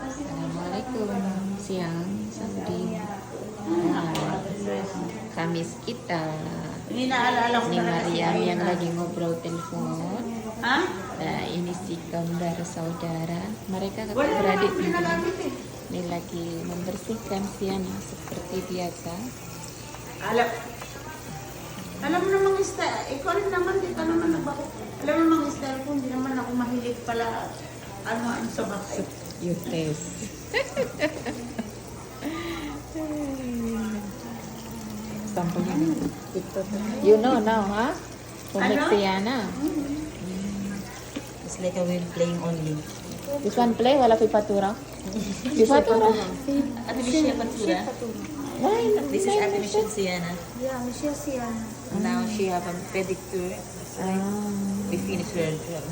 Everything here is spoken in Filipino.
Assalamualaikum. Siang, Saudi. Kamis kita. Ini naalala ko Ni talaga si Mariam yang Aina. lagi ngobrol telepon. Ha? Nah, ini si kembar saudara. Mereka kakak Wala beradik naman ini. pinagamit eh. Ini lagi membersihkan Siana seperti biasa. Alam mo namang style, ikaw rin naman, di ka naman nagbako. Alam mo namang style ko, hindi naman ako mahilig pala ano sa bahay. You taste. Sampai ini. You know now, huh? To make Ano? Siana. It's like a we're playing only. This one play, wala pipatura. Pipatura. Ate Michelle Patura. This is Ate Michelle Sienna. Yeah, siya siya. Now she have a pedicure. Ah. We finished her job.